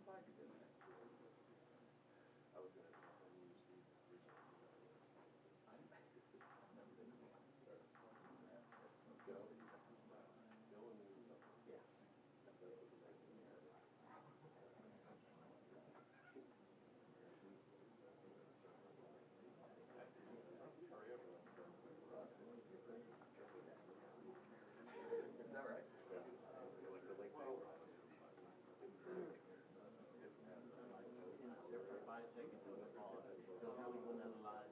I was gonna use the original. Yeah. Is that right? Yeah. Like the lake For 5 seconds in the pause. Don't have another line.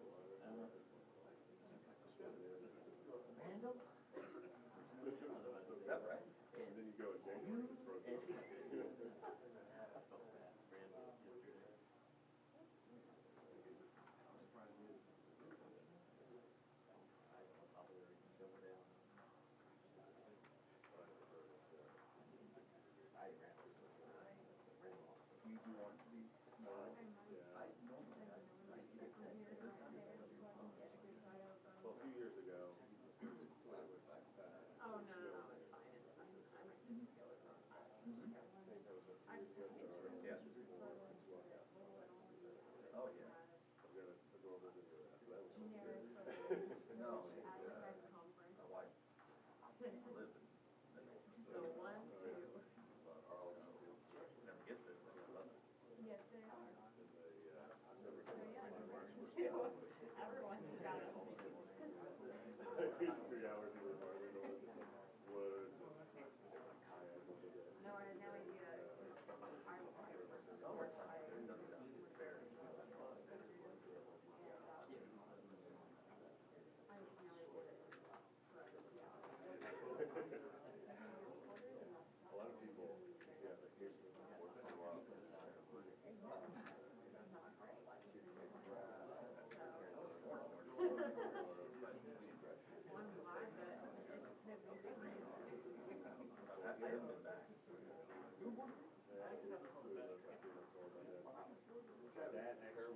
Randall? Is that right? And then you go in January and throw it. You want to be Well, a few years ago, it was, oh, no, it's fine, it's fine. I might just go with it. Oh, yeah. I've got a adorable video of that, so that was No, at the press conference. my wife lived in So 1, 2. never gets it, but I love it. Yes, they are. Never So yeah, everyone's got it. It's 3 hours in the apartment or woods. No, I had no idea. I was so tired. I was no idea. A lot of people, yeah, vacation work a lot. One live, but I haven't been back. Dad actually,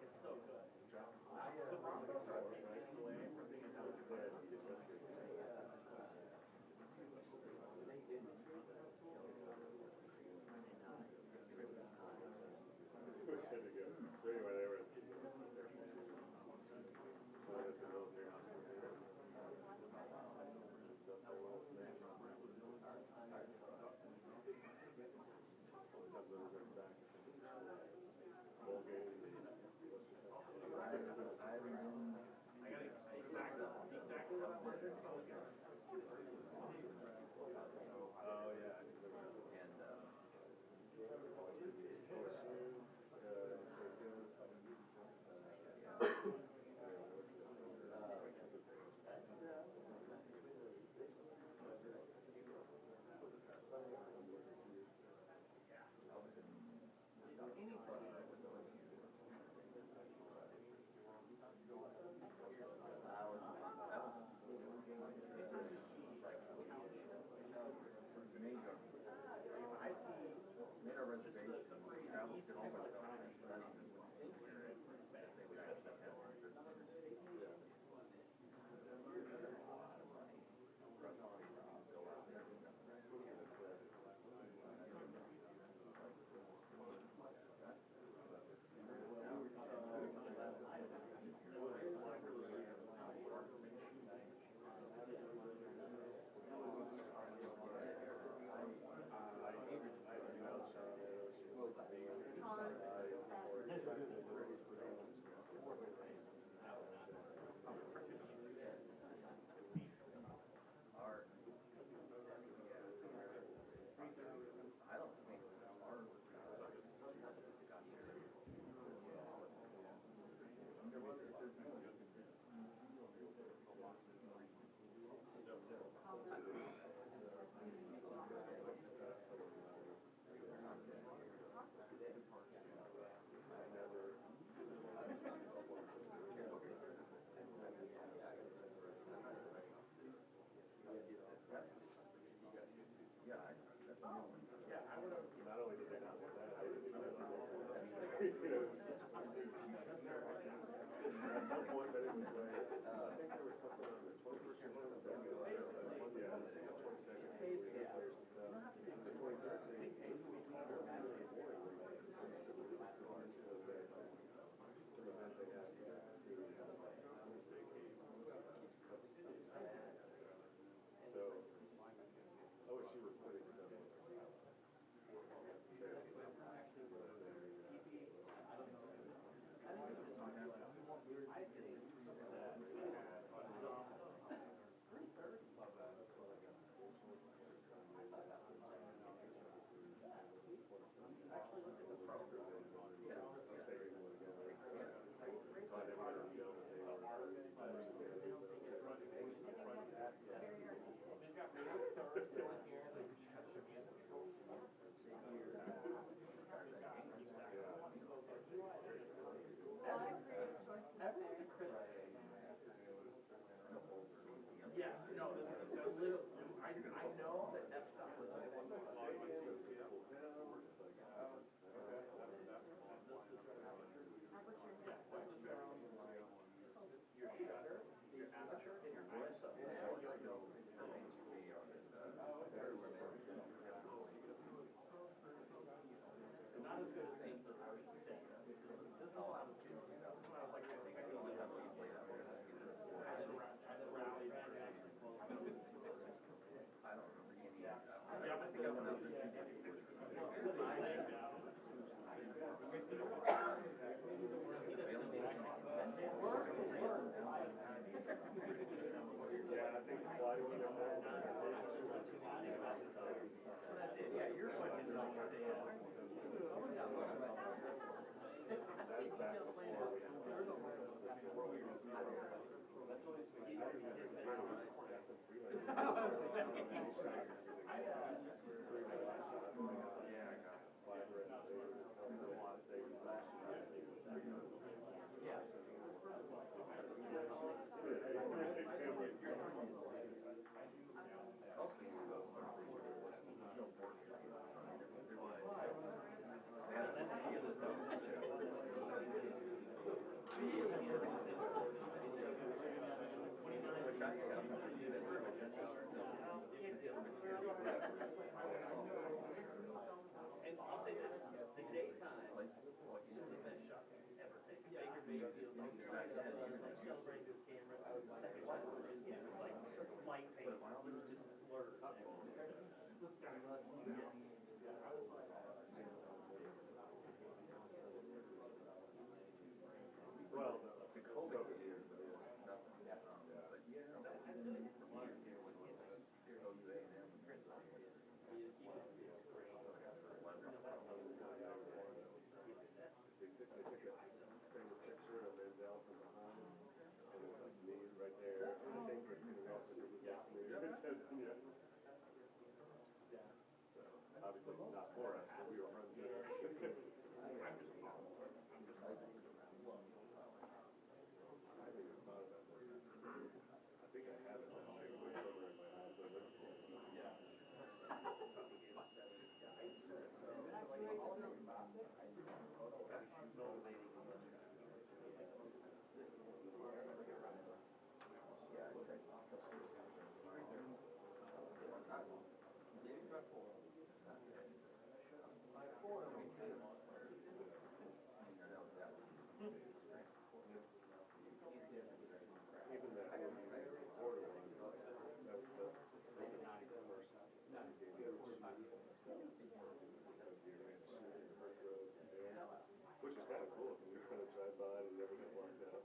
it's so good. The Broncos are taking away from being so instead he did So anyway, they were at the military hospital. Bowl game. Oh yeah. And I see made our reservations, travel to all the time. I don't think our Yeah, that's a new one. Yeah, I would have. Not only did they not want that, they didn't even at some point, but it was like, I think there was something on the 21st or something. Yeah, the 22nd. The 23rd thing. Everyone's a critic. Yes, no, this is a little, I know that F stuff was like one of my your shutter, your aperture, and your ISO. Not as good as things that I was saying. This is all I was doing. This is when I was like, I think I can only have what you played out there. I had rallied and actually closed. I don't remember any. Yeah, I think I went out there. Yeah, I think sliding on that. That's it. Yeah, your question is always that's back before. And I'll say this, the daytime is the best shot ever taken. Baker Mayfield, celebrating this camera, second shot was just like light paint, it was just blurs. This guy, yes. Yeah, I was like, well, the COVID year, nothing. But yeah, that really for me is here when OUA and Prince on here. They took a famous picture of Manziel from behind, and it was like me right there. And I think the officer was next to me. Yeah. So obviously not for us, but we were friends there. I'm just I haven't even thought about that. I think I have it somewhere in my house. Yeah. Even that Florida one, that was the which is kind of cool when you're trying to drive by and never get locked out.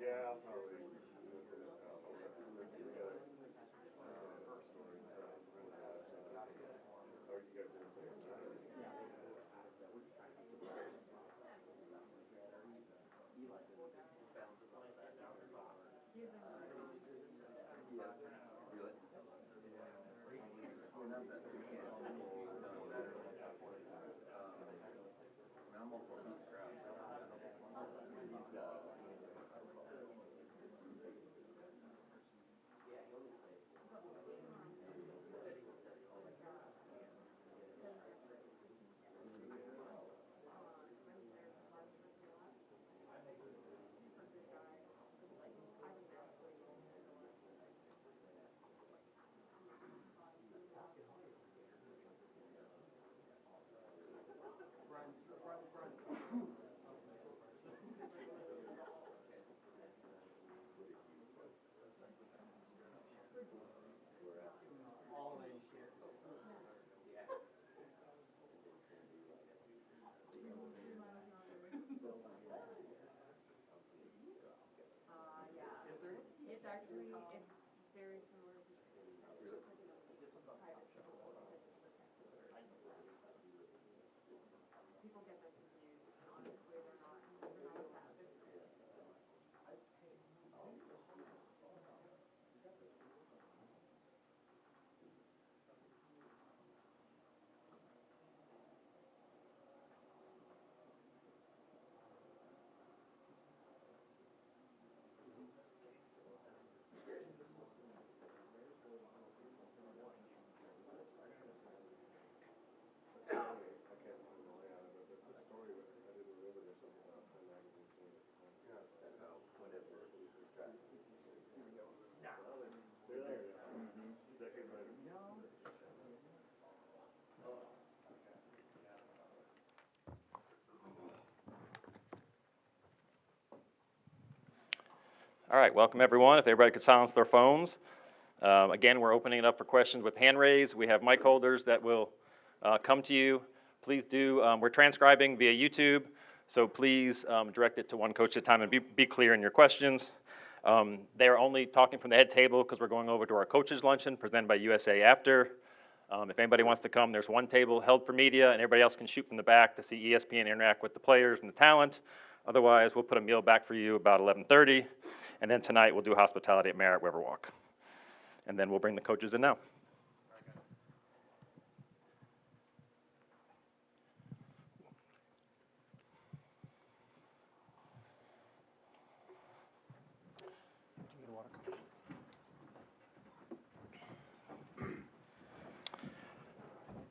Yeah, I'll probably move this out. We got first story. Or you guys gonna say it's time? I'm all for these crowds. All right, welcome everyone. If everybody could silence their phones. Again, we're opening it up for questions with hand raise. We have mic holders that will come to you. Please do, we're transcribing via YouTube, so please direct it to one coach at a time and be clear in your questions. They're only talking from the head table because we're going over to our coaches luncheon presented by USA after. If anybody wants to come, there's one table held for media and everybody else can shoot from the back to see ESPN interact with the players and the talent. Otherwise, we'll put a meal back for you about 11:30. And then tonight, we'll do hospitality at Marriott Riverwalk. And then we'll bring the coaches in now.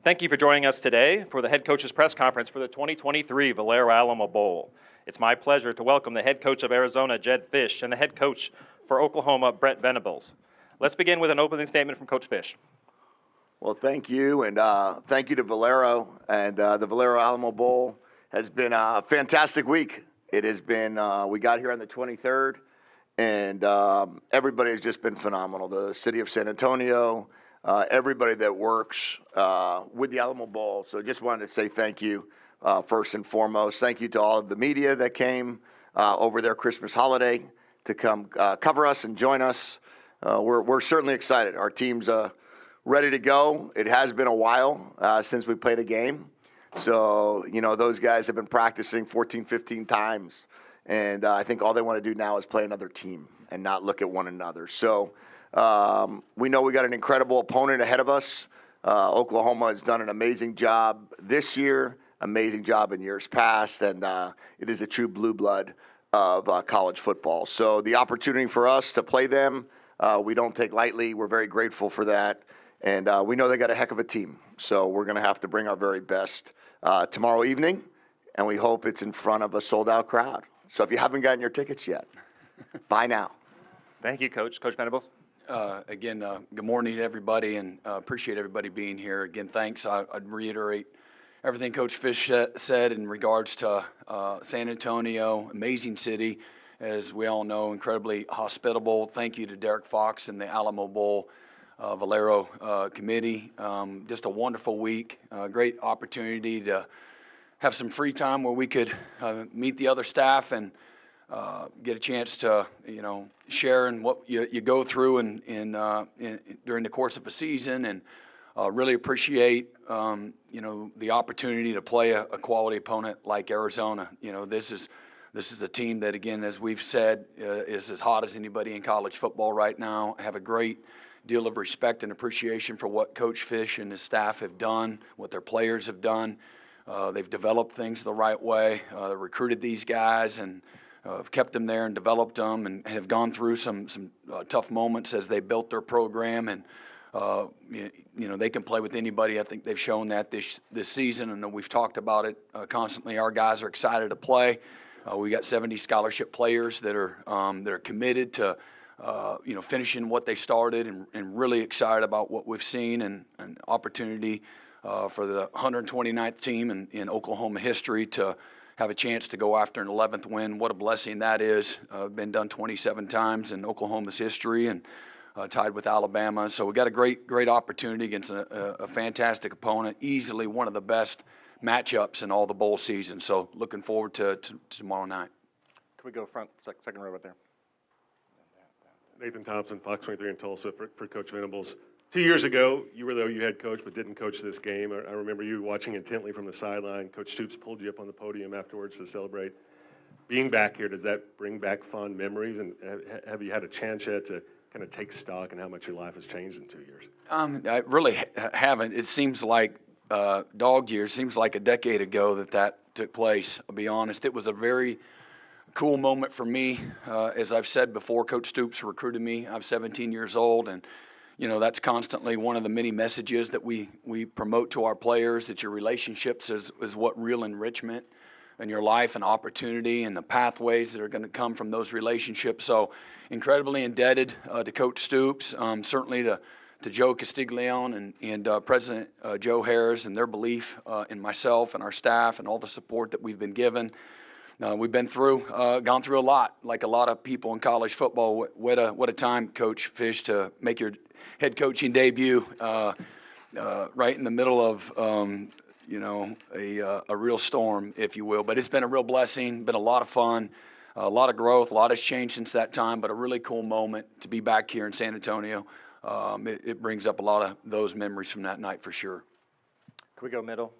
Thank you for joining us today for the head coach's press conference for the 2023 Valero Alamo Bowl. It's my pleasure to welcome the head coach of Arizona, Jedd Fisch, and the head coach for Oklahoma, Brent Venables. Let's begin with an opening statement from Coach Fisch. Well, thank you, and thank you to Valero. And the Valero Alamo Bowl has been a fantastic week. It has been, we got here on the 23rd, and everybody has just been phenomenal. The city of San Antonio, everybody that works with the Alamo Bowl. So just wanted to say thank you. First and foremost, thank you to all of the media that came over their Christmas holiday to come cover us and join us. We're certainly excited. Our team's ready to go. It has been a while since we played a game. So, you know, those guys have been practicing 14, 15 times. And I think all they want to do now is play another team and not look at one another. So we know we got an incredible opponent ahead of us. Oklahoma has done an amazing job this year. Amazing job in years past, and it is a true blue blood of college football. So the opportunity for us to play them, we don't take lightly. We're very grateful for that, and we know they got a heck of a team. So we're going to have to bring our very best tomorrow evening, and we hope it's in front of a sold-out crowd. So if you haven't gotten your tickets yet, buy now. Thank you, Coach. Coach Venables. Again, good morning to everybody, and appreciate everybody being here. Again, thanks. I'd reiterate everything Coach Fisch said in regards to San Antonio, amazing city, as we all know, incredibly hospitable. Thank you to Derek Fox and the Alamo Bowl Valero committee. Just a wonderful week, great opportunity to have some free time where we could meet the other staff and get a chance to, you know, share in what you go through during the course of a season, and really appreciate, you know, the opportunity to play a quality opponent like Arizona. You know, this is a team that, again, as we've said, is as hot as anybody in college football right now. I have a great deal of respect and appreciation for what Coach Fisch and his staff have done, what their players have done. They've developed things the right way, recruited these guys, and have kept them there and developed them, and have gone through some tough moments as they built their program. And you know, they can play with anybody. I think they've shown that this season, and we've talked about it constantly. Our guys are excited to play. We got 70 scholarship players that are committed to you know, finishing what they started, and really excited about what we've seen, and an opportunity for the 129th team in Oklahoma history to have a chance to go after an 11th win. What a blessing that is. Been done 27 times in Oklahoma's history, and tied with Alabama. So we got a great opportunity against a fantastic opponent, easily one of the best matchups in all the bowl season. So looking forward to tomorrow night. Can we go front, second row right there? Nathan Thompson, Fox 23 in Tulsa for Coach Venables. 2 years ago, you were the OU head coach but didn't coach this game. I remember you watching intently from the sideline. Coach Stoops pulled you up on the podium afterwards to celebrate. Being back here, does that bring back fond memories? And have you had a chance yet to kind of take stock in how much your life has changed in 2 years? I really haven't. It seems like dog years. Seems like a decade ago that took place. I'll be honest. It was a very cool moment for me. As I've said before, Coach Stoops recruited me. I'm 17 years old, and you know, that's constantly one of the many messages that we promote to our players, that your relationships is what real enrichment in your life and opportunity, and the pathways that are going to come from those relationships. So incredibly indebted to Coach Stoops, certainly to Joe Castiglione and President Joe Harris, and their belief in myself and our staff and all the support that we've been given. we've been gone through a lot, like a lot of people in college football. What a time, Coach Fisch, to make your head coaching debut right in the middle of a real storm, if you will. But it's been a real blessing, been a lot of fun, a lot of growth, a lot has changed since that time, but a really cool moment to be back here in San Antonio. It brings up a lot of those memories from that night for sure. Can we go middle?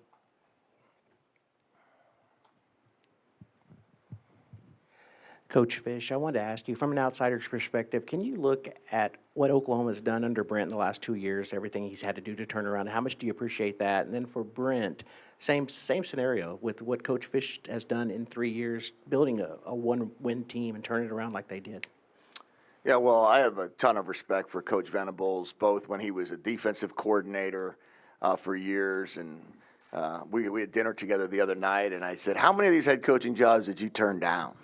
Coach Fisch, I wanted to ask you, from an outsider's perspective, can you look at what Oklahoma's done under Brent in the last 2 years, everything he's had to do to turn around? How much do you appreciate that? And then for Brent, same scenario with what Coach Fisch has done in 3 years, building a one-win team and turning it around like they did. Yeah, well, I have a ton of respect for Coach Venables, both when he was a defensive coordinator for years, and we had dinner together the other night, and I said, how many of these head coaching jobs did you turn down?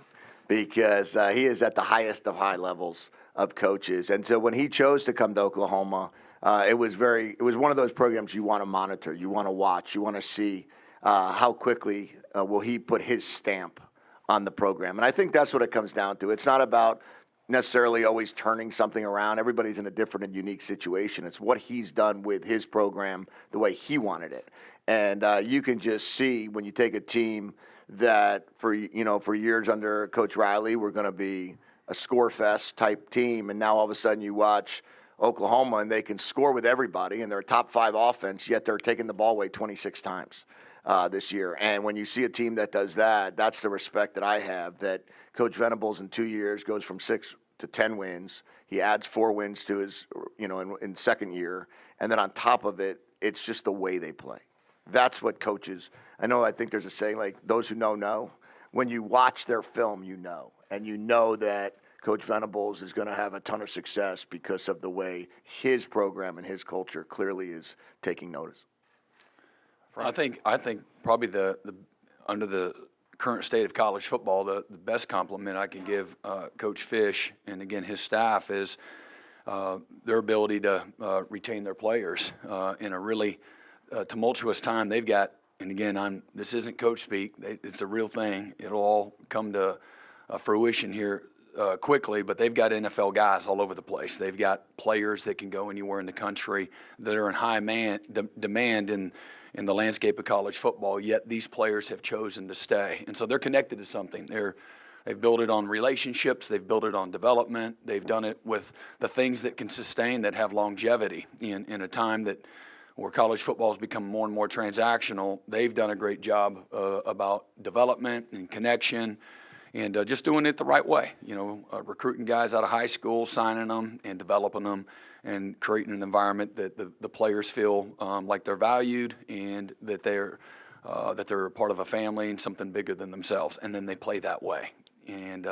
Because he is at the highest of high levels of coaches. And so when he chose to come to Oklahoma, it was one of those programs you want to monitor, you want to watch, you want to see how quickly will he put his stamp on the program. And I think that's what it comes down to. It's not about necessarily always turning something around. Everybody's in a different and unique situation. It's what he's done with his program the way he wanted it. And you can just see when you take a team that for years under Coach Riley, we're going to be a score fest type team, and now all of a sudden you watch Oklahoma and they can score with everybody, and they're a top 5 offense, yet they're taking the ball away 26 times this year. And when you see a team that does that, that's the respect that I have, that Coach Venables in 2 years goes from 6 to 10 wins. He adds 4 wins to his, in second year, and then on top of it, it's just the way they play. That's what coaches, I think there's a saying like, those who know. When you watch their film, and you know that Coach Venables is going to have a ton of success because of the way his program and his culture clearly is taking notice. I think probably the under the current state of college football, the best compliment I can give Coach Fisch and again his staff is their ability to retain their players in a really tumultuous time. They've got, and again, this isn't coach speak. It's a real thing. It'll all come to fruition here quickly, but they've got NFL guys all over the place. They've got players that can go anywhere in the country that are in high demand in the landscape of college football, yet these players have chosen to stay. And so they're connected to something. They've built it on relationships. They've built it on development. They've done it with the things that can sustain, that have longevity in a time where college football has become more and more transactional. They've done a great job about development and connection and just doing it the right way. Recruiting guys out of high school, signing them and developing them and creating an environment that the players feel like they're valued and that they're part of a family and something bigger than themselves. And then they play that way. And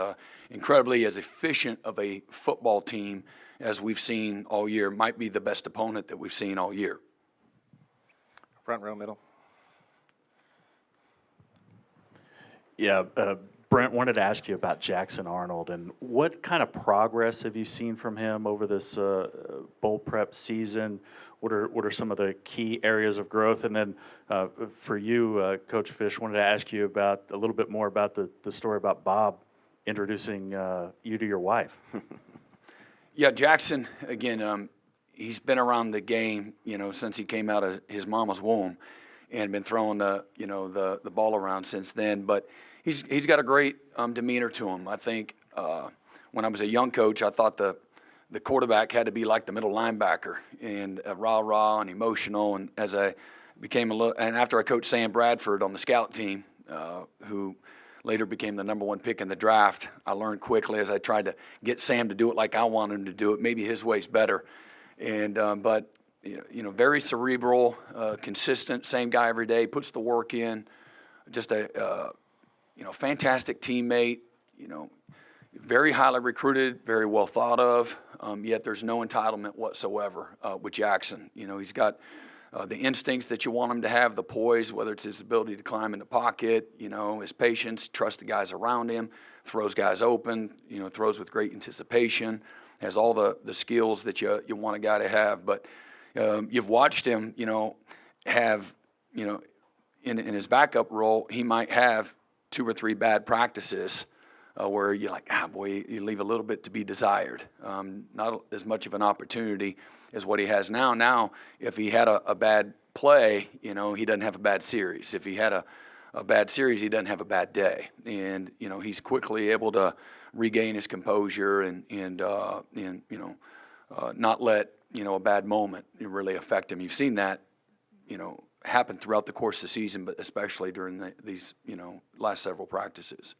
incredibly as efficient of a football team as we've seen all year, might be the best opponent that we've seen all year. Front row, middle. Yeah, Brent, wanted to ask you about Jackson Arnold, and what kind of progress have you seen from him over this bowl prep season? What are some of the key areas of growth? And then for you, Coach Fisch, wanted to ask you about a little bit more about the story about Bob introducing you to your wife. Yeah, Jackson, again, he's been around the game, since he came out of his mama's womb, and been throwing the ball around since then. But he's got a great demeanor to him. I think when I was a young coach, I thought the quarterback had to be like the middle linebacker and rah-rah and emotional. And as I became and after I coached Sam Bradford on the scout team, who later became the #1 pick in the draft, I learned quickly as I tried to get Sam to do it like I wanted him to do it. Maybe his way's better. And but very cerebral, consistent, same guy every day, puts the work in. Just a fantastic teammate. Very highly recruited, very well thought of. Yet there's no entitlement whatsoever with Jackson. He's got the instincts that you want him to have, the poise, whether it's his ability to climb in the pocket, his patience, trust the guys around him, throws guys open, throws with great anticipation. Has all the skills that you want a guy to have. But you've watched him, have, in his backup role, he might have 2 or 3 bad practices where you're like, boy, you leave a little bit to be desired. Not as much of an opportunity as what he has now. Now, if he had a bad play, he doesn't have a bad series. If he had a bad series, he doesn't have a bad day. And, he's quickly able to regain his composure and not let, a bad moment really affect him. You've seen that, happen throughout the course of the season, but especially during these, last several practices.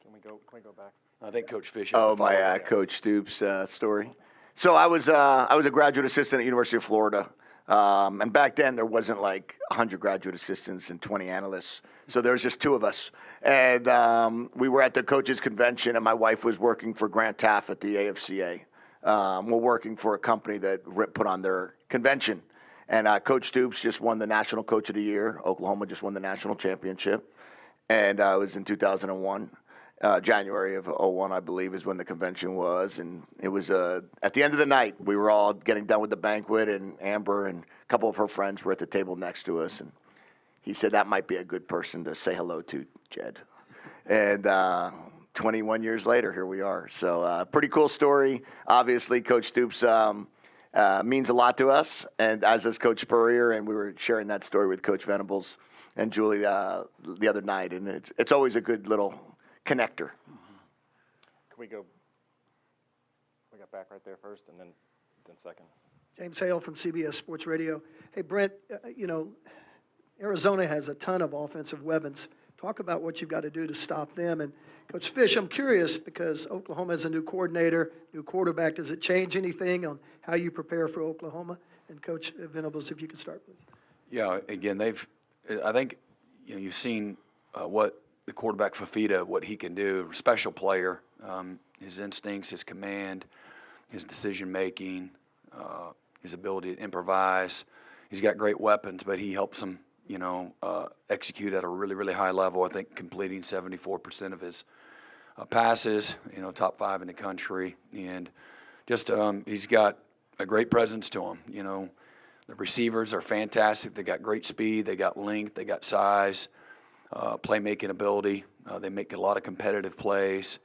Can we go back? I think Coach Fisch has Oh, the follow-up. my Coach Stoops story. So I was a graduate assistant at University of Florida, and back then there wasn't like 100 graduate assistants and 20 analysts, so there was just 2 of us. And we were at the coaches convention, and my wife was working for Grant Taff at the AFCA. We're working for a company that put on their convention, and Coach Stoops just won the National Coach of the Year. Oklahoma just won the national championship, and it was in 2001. January of 01, I believe, is when the convention was. And it was at the end of the night, we were all getting done with the banquet, and Amber and a couple of her friends were at the table next to us. And he said, that might be a good person to say hello to, Jedd. And 21 years later, here we are. So pretty cool story. Obviously, Coach Stoops means a lot to us, and as does Coach Spurrier. And we were sharing that story with Coach Venables and Julie the other night. And it's always a good little connector. Can we got back right there first and then second. James Hale from CBS Sports Radio. Hey, Brent, Arizona has a ton of offensive weapons. Talk about what you've got to do to stop them. And Coach Fisch, I'm curious because Oklahoma has a new coordinator, new quarterback. Does it change anything on how you prepare for Oklahoma? And Coach Venables, if you could start, please. Yeah, again, I think, you've seen what the quarterback Fafita, what he can do, special player, his instincts, his command, his decision-making, his ability to improvise. He's got great weapons, but he helps them, execute at a really, really high level. I think completing 74% of his passes, top 5 in the country. And just he's got a great presence to him. The receivers are fantastic. They got great speed. They got length. They got size. Playmaking ability. They make a lot of competitive plays.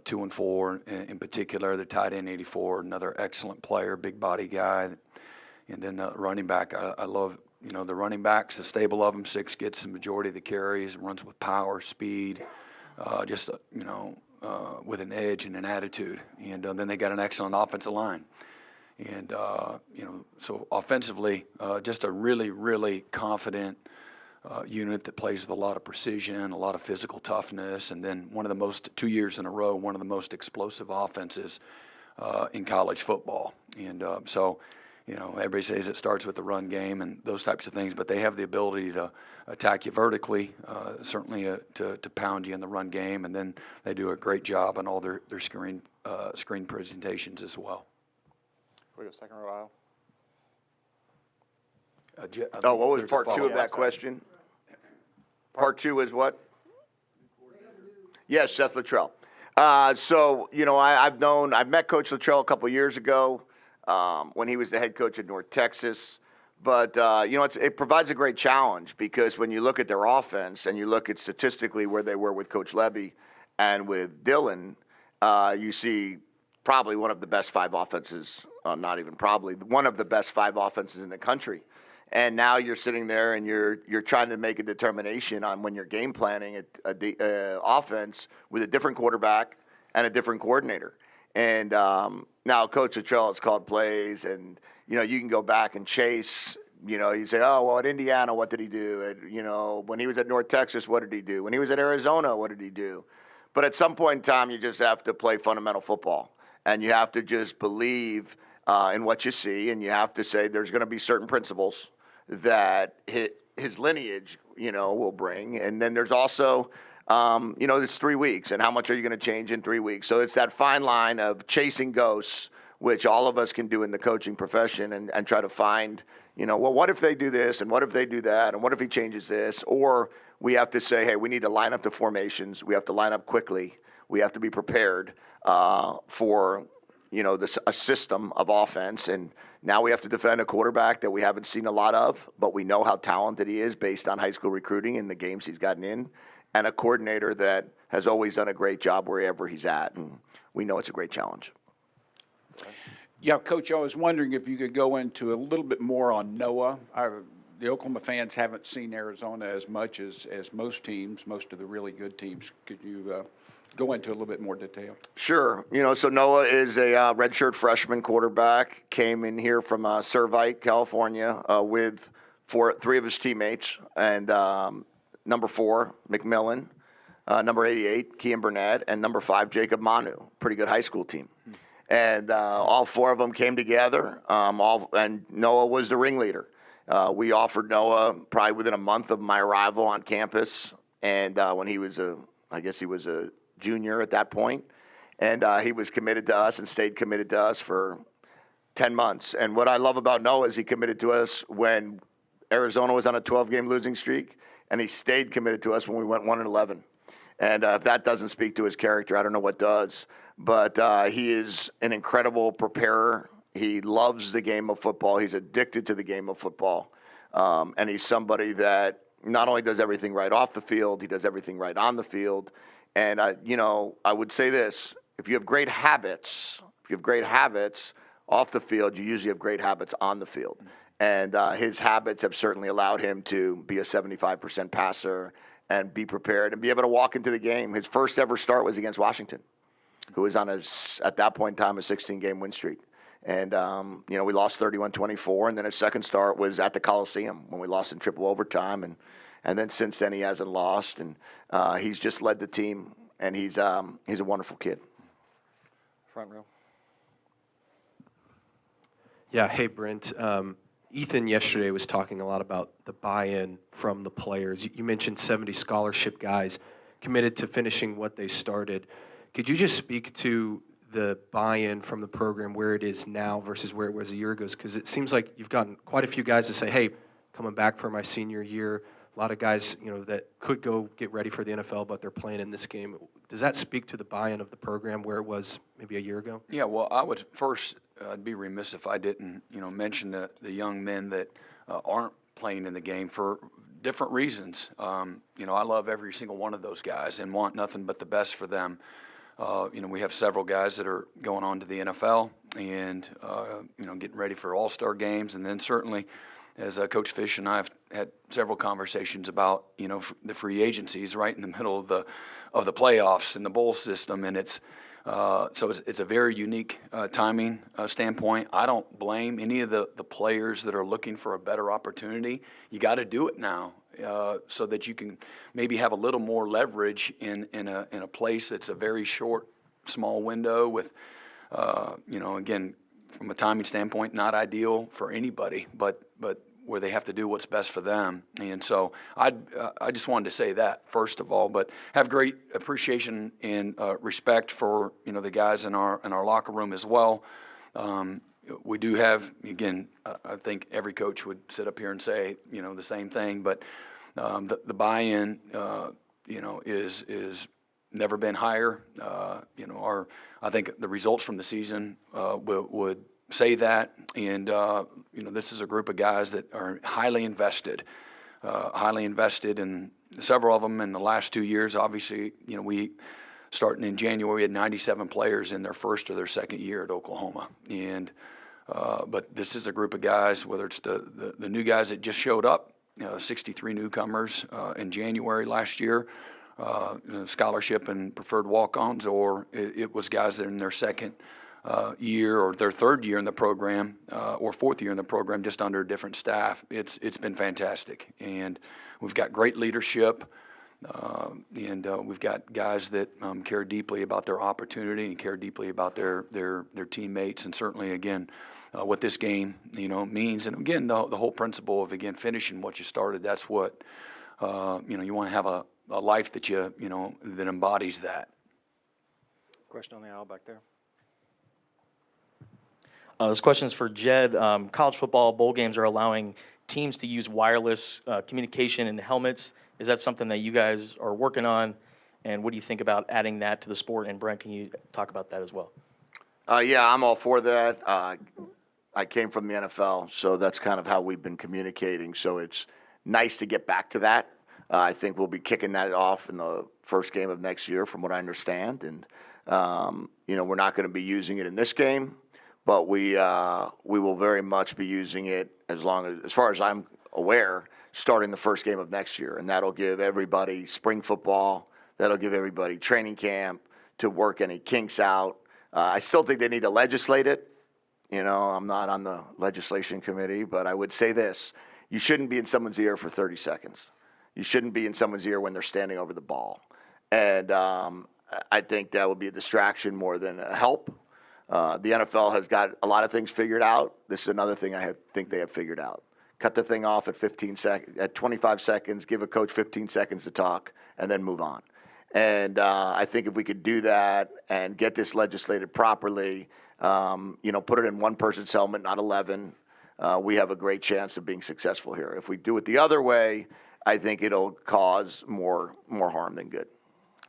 2 and 4 in particular. The tight end 84, another excellent player, big body guy. And then the running back. I love the running backs. The stable of them. 6 gets the majority of the carries. Runs with power, speed, with an edge and an attitude. And then they got an excellent offensive line. And so offensively, just a really, really confident unit that plays with a lot of precision, a lot of physical toughness, and then 2 years in a row, one of the most explosive offenses in college football. And so, everybody says it starts with the run game and those types of things, but they have the ability to attack you vertically, certainly to pound you in the run game, and then they do a great job on all their screen presentations as well. We go second row What aisle. was There's a part 2 of follow-up. that question? Part 2 is what? Yes, Seth Luttrell. So, I've met Coach Luttrell a couple years ago when he was the head coach at North Texas. But, it provides a great challenge because when you look at their offense and you look at statistically where they were with Coach Levy and with Dillon, you see probably one of the best 5 offenses, not even probably, one of the best 5 offenses in the country. And now you're sitting there and you're trying to make a determination on when you're game planning a offense with a different quarterback and a different coordinator. And now Coach Luttrell has called plays, and you can go back and chase. You say, oh well, at Indiana, what did he do? When he was at North Texas, what did he do? When he was at Arizona, what did he do? But at some point in time, you just have to play fundamental football, and you have to just believe in what you see, and you have to say there's going to be certain principles that his lineage, will bring. And then there's also, it's 3 weeks, and how much are you going to change in 3 weeks? So it's that fine line of chasing ghosts, which all of us can do in the coaching profession, and try to find, well, what if they do this, and what if they do that, and what if he changes this? Or we have to say, hey, we need to line up the formations. We have to line up quickly. We have to be prepared for a system of offense. And now we have to defend a quarterback that we haven't seen a lot of, but we know how talented he is based on high school recruiting and the games he's gotten in. and a coordinator that has always done a great job wherever he's at, and we know it's a great challenge. Yeah, Coach, I was wondering if you could go into a little bit more on Noah. The Oklahoma fans haven't seen Arizona as much as most teams, most of the really good teams. Could you go into a little bit more detail? Sure. So Noah is a redshirt freshman quarterback, came in here from Servite, California, with three of his teammates, and number 4, McMillan, number 88, Kean Burnett, and number 5, Jacob Manu. Pretty good high school team. And all 4 of them came together, and Noah was the ringleader. We offered Noah probably within a month of my arrival on campus, and when he was I guess he was a junior at that point, and he was committed to us and stayed committed to us for 10 months. And what I love about Noah is he committed to us when Arizona was on a 12-game losing streak, and he stayed committed to us when we went 1-11. And if that doesn't speak to his character, I don't know what does. But he is an incredible preparer. He loves the game of football. He's addicted to the game of football. And he's somebody that not only does everything right off the field, he does everything right on the field. And, I would say this, if you have great habits off the field, you usually have great habits on the field. And his habits have certainly allowed him to be a 75% passer and be prepared and be able to walk into the game. His first ever start was against Washington, who was on at that point in time, a 16-game win streak. And, we lost 31-24, and then his second start was at the Coliseum when we lost in triple overtime. And then since then he hasn't lost, and he's just led the team, and he's a wonderful kid. Front row. Yeah, hey, Brent. Ethan yesterday was talking a lot about the buy-in from the players. You mentioned 70 scholarship guys committed to finishing what they started. Could you just speak to the buy-in from the program, where it is now versus where it was a year ago? Because it seems like you've gotten quite a few guys to say, hey, coming back for my senior year. A lot of guys, that could go get ready for the NFL, but they're playing in this game. Does that speak to the buy-in of the program where it was maybe a year ago? Yeah, well, I would first, I'd be remiss if I didn't, mention the young men that aren't playing in the game for different reasons. I love every single one of those guys and want nothing but the best for them. We have several guys that are going on to the NFL and, getting ready for all-star games. And then certainly, as Coach Fisch and I have had several conversations about, the free agencies right in the middle of the playoffs and the bowl system. And it's a very unique timing standpoint. I don't blame any of the players that are looking for a better opportunity. You got to do it now. So that you can maybe have a little more leverage in a place that's a very short, small window with, again, from a timing standpoint, not ideal for anybody, but where they have to do what's best for them. And so I just wanted to say that first of all, but have great appreciation and respect for the guys in our locker room as well. We do have, again, I think every coach would sit up here and say, the same thing, but the buy-in, is never been higher. I think the results from the season would say that, and this is a group of guys that are highly invested, and several of them in the last 2 years. Obviously, we starting in January had 97 players in their first or their second year at Oklahoma, and but this is a group of guys, whether it's the new guys that just showed up, 63 newcomers in January last year, scholarship and preferred walk-ons, or it was guys that are in their second year or their third year in the program or fourth year in the program, just under a different staff. It's been fantastic, and we've got great leadership, and we've got guys that care deeply about their opportunity and care deeply about their teammates, and certainly again what this game means, and again the whole principle of again finishing what you started. That's what you want to have a life that that embodies that. Question on the aisle back there. This question is for Jedd. College football bowl games are allowing teams to use wireless communication in helmets. Is that something that you guys are working on? And what do you think about adding that to the sport? And Brent, can you talk about that as well? Yeah, I'm all for that. I came from the NFL, so that's kind of how we've been communicating. So it's nice to get back to that. I think we'll be kicking that off in the first game of next year, from what I understand. And, we're not going to be using it in this game, but we will very much be using it as far as I'm aware, starting the first game of next year. And that'll give everybody spring football. That'll give everybody training camp to work any kinks out. I still think they need to legislate it. I'm not on the legislation committee, but I would say this. You shouldn't be in someone's ear for 30 seconds. You shouldn't be in someone's ear when they're standing over the ball. And I think that would be a distraction more than a help. The NFL has got a lot of things figured out. This is another thing I think they have figured out. Cut the thing off at 25 seconds, give a coach 15 seconds to talk, and then move on. And I think if we could do that and get this legislated properly, put it in one person's helmet, not 11, we have a great chance of being successful here. If we do it the other way, I think it'll cause more harm than good.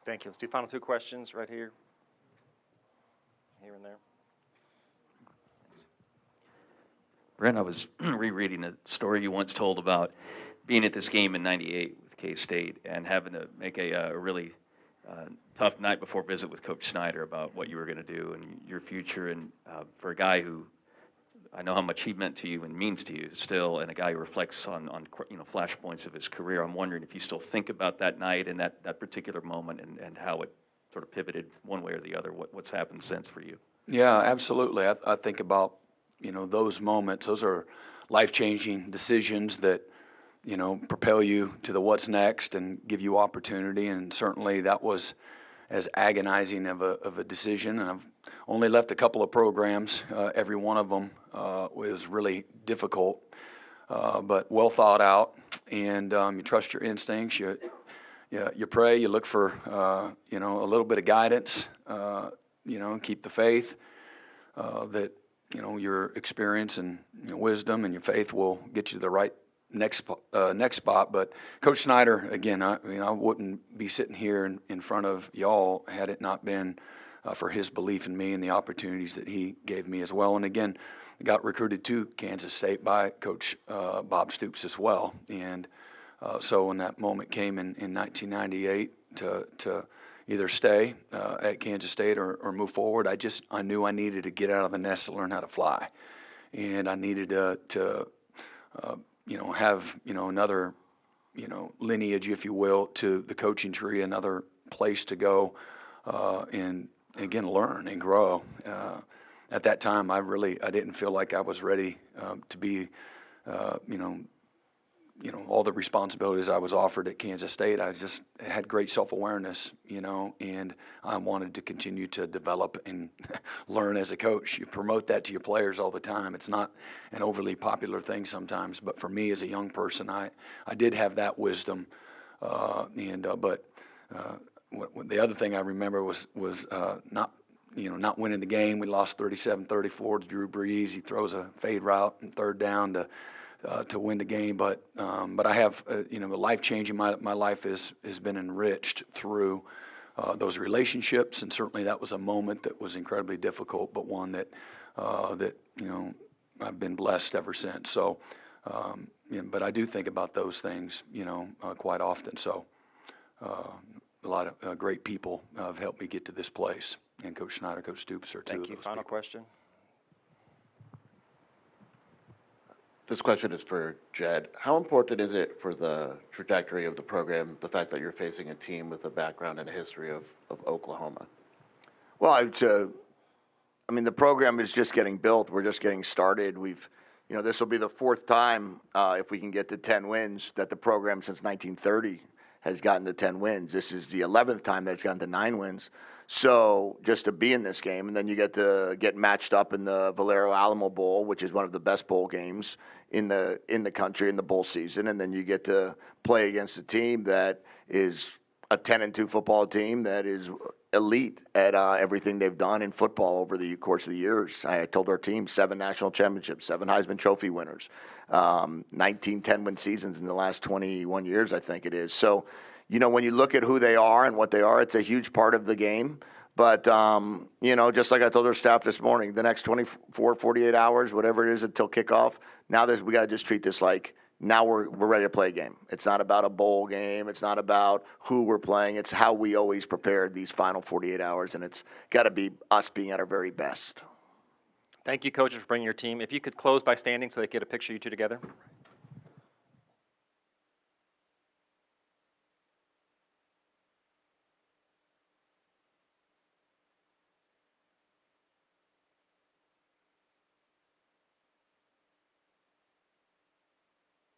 Thank you. Let's do final two questions right here. Here and there. Brent, I was rereading a story you once told about being at this game in '98 with K-State and having to make a really tough night before visit with Coach Snyder about what you were going to do and your future. And for a guy who I know how much he meant to you and means to you still, and a guy who reflects on flashpoints of his career, I'm wondering if you still think about that night and that particular moment and how it sort of pivoted one way or the other. What's happened since for you? Yeah, absolutely. I think about, those moments. Those are life-changing decisions that, propel you to the what's next and give you opportunity. And certainly that was as agonizing of a decision. And I've only left a couple of programs. Every one of them was really difficult, but well thought out. And you trust your instincts. You pray. You look for a little bit of guidance. Keep the faith that your experience and wisdom and your faith will get you to the right next spot. But Coach Snyder, again, I wouldn't be sitting here in front of y'all had it not been for his belief in me and the opportunities that he gave me as well. And again, got recruited to Kansas State by Coach Bob Stoops as well. And so when that moment came in 1998 to either stay at Kansas State or move forward, I knew I needed to get out of the nest to learn how to fly. And I needed to have, another, lineage, if you will, to the coaching tree, another place to go and, again, learn and grow. At that time, I didn't feel like I was ready to be, all the responsibilities I was offered at Kansas State. I just had great self-awareness, and I wanted to continue to develop and learn as a coach. You promote that to your players all the time. It's not an overly popular thing sometimes, but for me as a young person, I did have that wisdom. But the other thing I remember was not winning the game. We lost 37-34 to Drew Brees. He throws a fade route and third down to win the game, but I have life-changing. My life has been enriched through those relationships, and certainly that was a moment that was incredibly difficult, but one that I've been blessed ever since. So, but I do think about those things quite often. So, a lot of great people have helped me get to this place, and Coach Snyder, Coach Stoops are two of those. Thank you. Final question. This question is for Jedd. How important is it for the trajectory of the program, the fact that you're facing a team with a background and a history of Oklahoma? Well, the program is just getting built. We're just getting started. This will be the fourth time, if we can get to 10 wins, that the program since 1930 has gotten to 10 wins. This is the 11th time that it's gotten to 9 wins. So just to be in this game, and then you get to get matched up in the Valero Alamo Bowl, which is one of the best bowl games in the country in the bowl season, and then you get to play against a team that is a 10-2 football team that is elite at everything they've done in football over the course of the years. I told our team 7 national championships, 7 Heisman Trophy winners, 19 10-win seasons in the last 21 years, I think it is. So, when you look at who they are and what they are, it's a huge part of the game. But, just like I told our staff this morning, the next 24, 48 hours, whatever it is until kickoff, now we got to just treat this like now we're ready to play a game. It's not about a bowl game. It's not about who we're playing. It's how we always prepared these final 48 hours, and it's got to be us being at our very best. Thank you, coaches, for bringing your team. If you could close by standing so they get a picture of you two together.